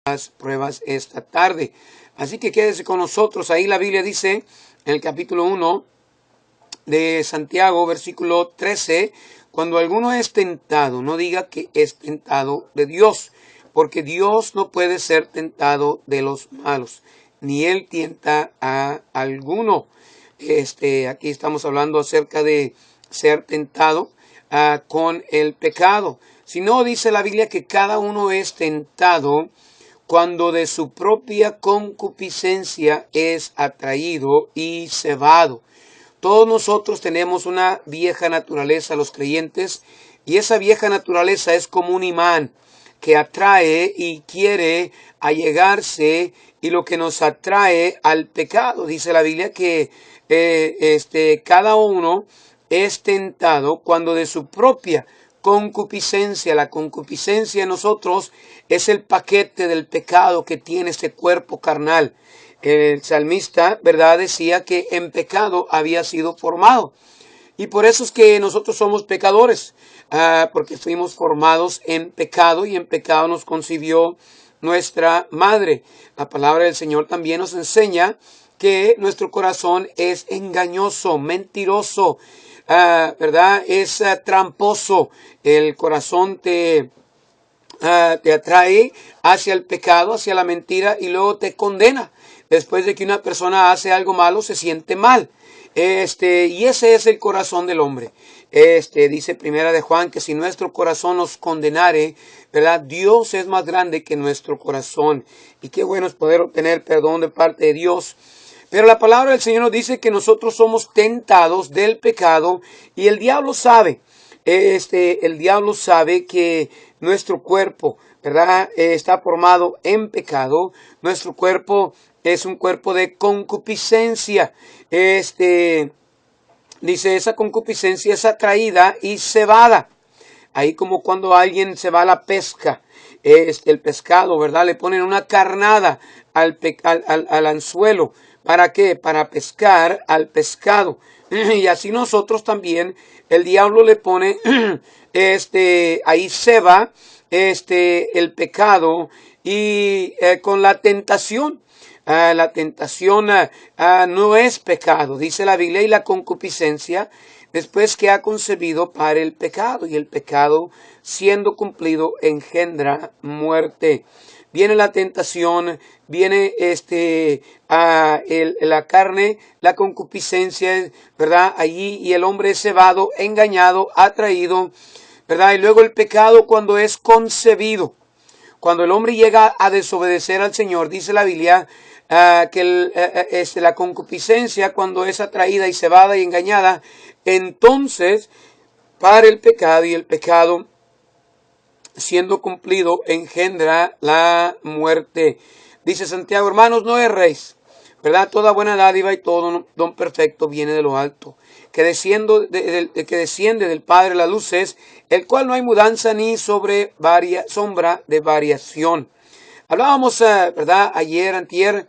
las pruebas esta tarde. Así que quédese con nosotros. Ahí la Biblia dice en el capítulo 1 de Santiago, versículo 13, cuando alguno es tentado, no diga que es tentado de Dios, porque Dios no puede ser tentado de los malos, ni él tienta a alguno. Aquí estamos hablando acerca de ser tentado con el pecado. Si no, dice la Biblia que cada uno es tentado cuando de su propia concupiscencia es atraído y cebado. Todos nosotros tenemos una vieja naturaleza, los creyentes, y esa vieja naturaleza es como un imán que atrae y quiere allegarse, y lo que nos atrae al pecado. Dice la Biblia que cada uno es tentado cuando de su propia concupiscencia, la concupiscencia en nosotros es el paquete del pecado que tiene este cuerpo carnal. El salmista, ¿verdad?, decía que en pecado había sido formado. Y por eso es que nosotros somos pecadores, porque fuimos formados en pecado y en pecado nos concibió nuestra madre. La palabra del Señor también nos enseña que nuestro corazón es engañoso, mentiroso, ¿verdad? Es tramposo. El corazón te atrae hacia el pecado, hacia la mentira, y luego te condena. Después de que una persona hace algo malo, se siente mal. Y ese es el corazón del hombre. Dice Primera de Juan que si nuestro corazón nos condenare, ¿verdad?, Dios es más grande que nuestro corazón. Y qué bueno es poder obtener perdón de parte de Dios. Pero la palabra del Señor nos dice que nosotros somos tentados del pecado, y el diablo sabe. El diablo sabe que nuestro cuerpo, ¿verdad?, está formado en pecado. Nuestro cuerpo es un cuerpo de concupiscencia. Dice, esa concupiscencia es atraída y cebada. Ahí como cuando alguien se va a la pesca, el pescado, ¿verdad?, le ponen una carnada al anzuelo. ¿Para qué? Para pescar al pescado. Y así nosotros también, el diablo le pone, ahí ceba, el pecado, y con la tentación. La tentación no es pecado, dice la Biblia, y la concupiscencia después que ha concebido para el pecado, y el pecado siendo cumplido engendra muerte. Viene la tentación, viene la carne, la concupiscencia, ¿verdad?, allí, y el hombre es cebado, engañado, atraído, ¿verdad? Y luego el pecado cuando es concebido. Cuando el hombre llega a desobedecer al Señor, dice la Biblia que la concupiscencia, cuando es atraída y cebada y engañada, entonces para el pecado, y el pecado siendo cumplido engendra la muerte. Dice Santiago, hermanos, no erréis, ¿verdad? Toda buena dádiva y todo don perfecto viene de lo alto, que desciende del Padre las luces, el cual no hay mudanza ni sombra de variación. Hablábamos, ¿verdad?, ayer, antier,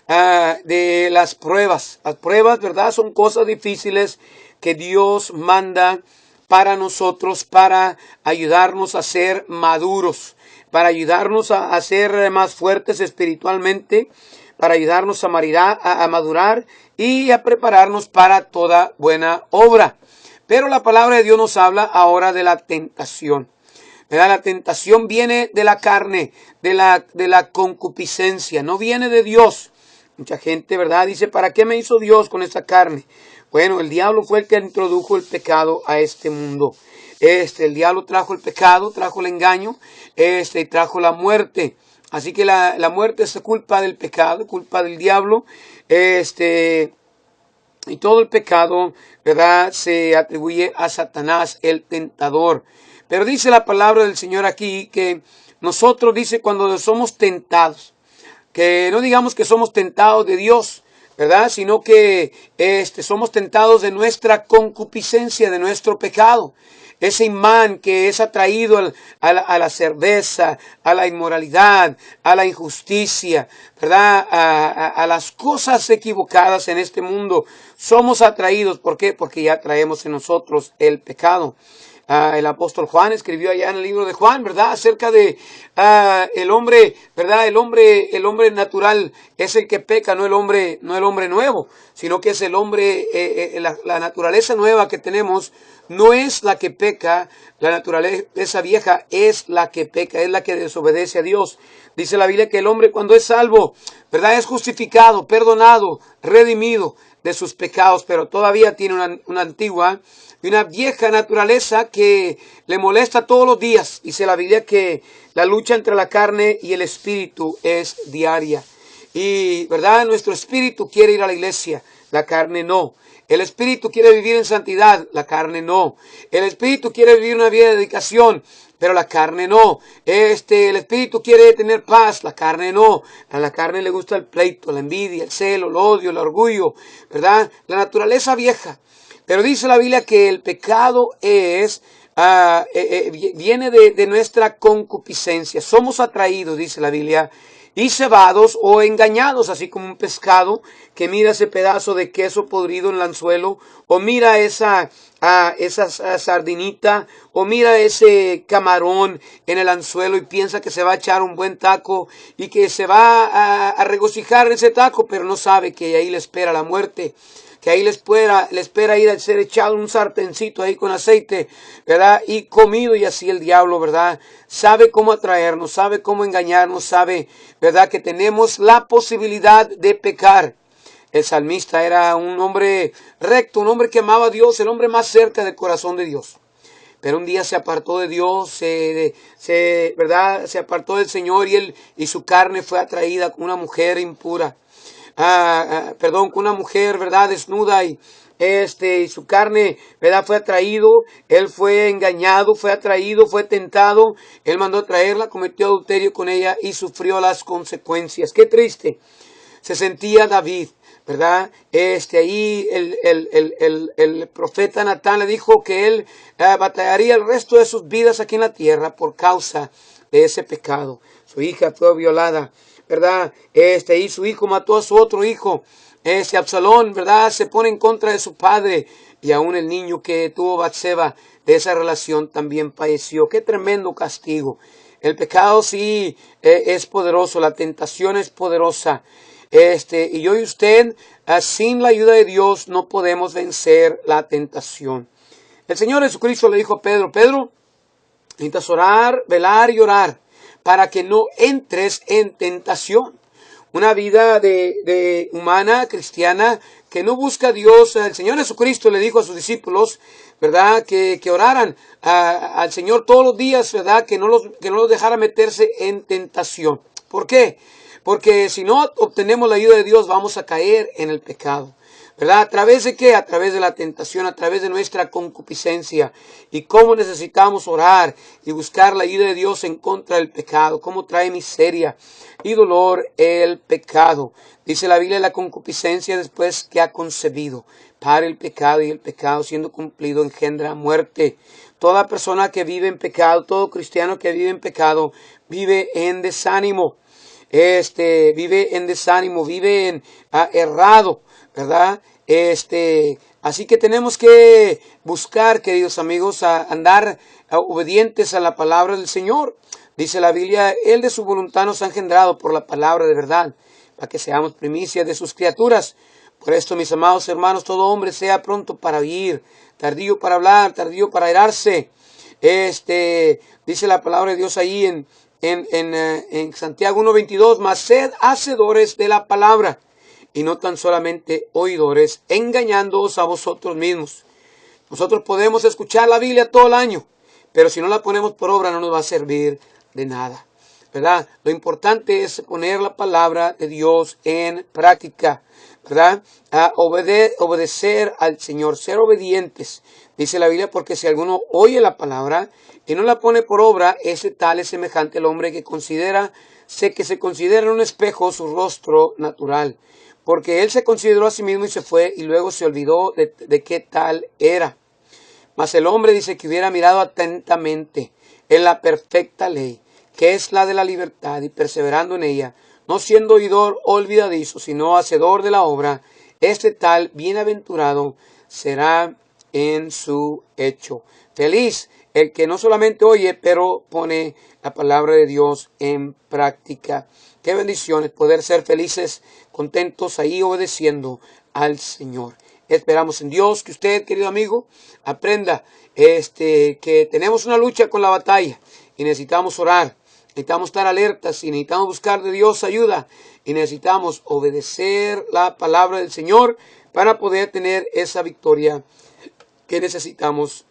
de las pruebas. Las pruebas, ¿verdad?, son cosas difíciles que Dios manda para nosotros, para ayudarnos a ser maduros, para ayudarnos a ser más fuertes espiritualmente, para ayudarnos a madurar y a prepararnos para toda buena obra. Pero la palabra de Dios nos habla ahora de la tentación. ¿Verdad? La tentación viene de la carne, de la concupiscencia, no viene de Dios. Mucha gente, ¿verdad?, dice, ¿para qué me hizo Dios con esta carne? Bueno, el diablo fue el que introdujo el pecado a este mundo. El diablo trajo el pecado, trajo el engaño, trajo la muerte. Así que la muerte es culpa del pecado, culpa del diablo. Y todo el pecado, ¿verdad?, se atribuye a Satanás, el tentador. Pero dice la palabra del Señor aquí que nosotros, dice, cuando somos tentados, que no digamos que somos tentados de Dios, ¿verdad?, sino que somos tentados de nuestra concupiscencia, de nuestro pecado. Ese imán que es atraído a la cerveza, a la inmoralidad, a la injusticia, ¿verdad?, a las cosas equivocadas en este mundo. Somos atraídos. ¿Por qué? Porque ya traemos en nosotros el pecado. El apóstol Juan escribió allá en el libro de Juan, ¿verdad? Acerca de el hombre, ¿verdad? El hombre natural es el que peca, no el hombre nuevo, sino que es el hombre, la naturaleza nueva que tenemos no es la que peca, la naturaleza vieja es la que peca, es la que desobedece a Dios. Dice la Biblia que el hombre cuando es salvo, ¿verdad? Es justificado, perdonado, redimido de sus pecados, pero todavía tiene una antigua y una vieja naturaleza que le molesta todos los días. Dice la Biblia que la lucha entre la carne y el espíritu es diaria. Y, ¿verdad? Nuestro espíritu quiere ir a la iglesia, la carne no. El espíritu quiere vivir en santidad, la carne no. El espíritu quiere vivir una vida de dedicación, pero la carne no. El espíritu quiere tener paz, la carne no. A la carne le gusta el pleito, la envidia, el celo, el odio, el orgullo, ¿verdad? La naturaleza vieja. Pero dice la Biblia que el pecado viene de nuestra concupiscencia. Somos atraídos, dice la Biblia, y cebados o engañados, así como un pescado que mira ese pedazo de queso podrido en el anzuelo, o mira esa sardinita, o mira ese camarón en el anzuelo y piensa que se va a echar un buen taco y que se va a regocijar en ese taco, pero no sabe que ahí le espera la muerte, que ahí le espera ir a ser echado un sartencito ahí con aceite, ¿verdad? Y comido, y así el diablo, ¿verdad? Sabe cómo atraernos, sabe cómo engañarnos, sabe, ¿verdad? Que tenemos la posibilidad de pecar. El salmista era un hombre recto, un hombre que amaba a Dios, el hombre más cerca del corazón de Dios. Pero un día se apartó de Dios, ¿verdad? Se apartó del Señor y su carne fue atraída con una mujer impura. Con una mujer, ¿verdad? Desnuda y su carne, ¿verdad? Fue atraído, él fue engañado, fue atraído, fue tentado, él mandó a traerla, cometió adulterio con ella y sufrió las consecuencias. Qué triste se sentía David, ¿verdad? Ahí el profeta Natán le dijo que él batallaría el resto de sus vidas aquí en la tierra por causa de ese pecado. Su hija fue violada, ¿verdad? Y su hijo mató a su otro hijo. Absalón, ¿verdad? Se pone en contra de su padre. Y aún el niño que tuvo Batseba de esa relación también padeció. Qué tremendo castigo. El pecado sí es poderoso, la tentación es poderosa. Y yo y usted, sin la ayuda de Dios, no podemos vencer la tentación. El Señor Jesucristo le dijo a Pedro, Pedro, necesitas orar, velar y orar para que no entres en tentación. Una vida de humana, cristiana, que no busca a Dios. El Señor Jesucristo le dijo a sus discípulos, ¿verdad? Que oraran al Señor todos los días, ¿verdad? Que no los dejara meterse en tentación. ¿Por qué? Porque si no obtenemos la ayuda de Dios, vamos a caer en el pecado. ¿Verdad? ¿A través de qué? A través de la tentación, a través de nuestra concupiscencia. Y cómo necesitamos orar y buscar la ayuda de Dios en contra del pecado. Cómo trae miseria y dolor el pecado. Dice la Biblia, la concupiscencia después que ha concebido para el pecado, y el pecado siendo cumplido engendra muerte. Toda persona que vive en pecado, todo cristiano que vive en pecado, vive en desánimo. Vive en desánimo, vive errado, ¿verdad? Así que tenemos que buscar, queridos amigos, a andar obedientes a la palabra del Señor. Dice la Biblia, Él de su voluntad nos ha engendrado por la palabra de verdad, para que seamos primicias de sus criaturas. Por esto, mis amados hermanos, todo hombre sea pronto para oír, tardío para hablar, tardío para airarse. Dice la palabra de Dios ahí en Santiago 1:22, mas sed hacedores de la palabra, y no tan solamente oidores, engañándoos a vosotros mismos. Nosotros podemos escuchar la Biblia todo el año, pero si no la ponemos por obra no nos va a servir de nada, ¿verdad? Lo importante es poner la palabra de Dios en práctica, ¿verdad? Obedecer al Señor, ser obedientes. Dice la Biblia, porque si alguno oye la palabra y no la pone por obra, ese tal es semejante al hombre que se considera en un espejo su rostro natural. Porque él se consideró a sí mismo y se fue, y luego se olvidó de qué tal era. Mas el hombre dice que hubiera mirado atentamente en la perfecta ley, que es la de la libertad, y perseverando en ella, no siendo oidor olvidadizo, sino hacedor de la obra, este tal bienaventurado será en su hecho. Feliz el que no solamente oye, pero pone la palabra de Dios en práctica. Qué bendiciones poder ser felices, contentos ahí obedeciendo al Señor. Esperamos en Dios que usted, querido amigo, aprenda que tenemos una lucha con la batalla y necesitamos orar, necesitamos estar alertas y necesitamos buscar de Dios ayuda y necesitamos obedecer la palabra del Señor para poder tener esa victoria que necesitamos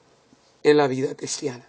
en la vida cristiana.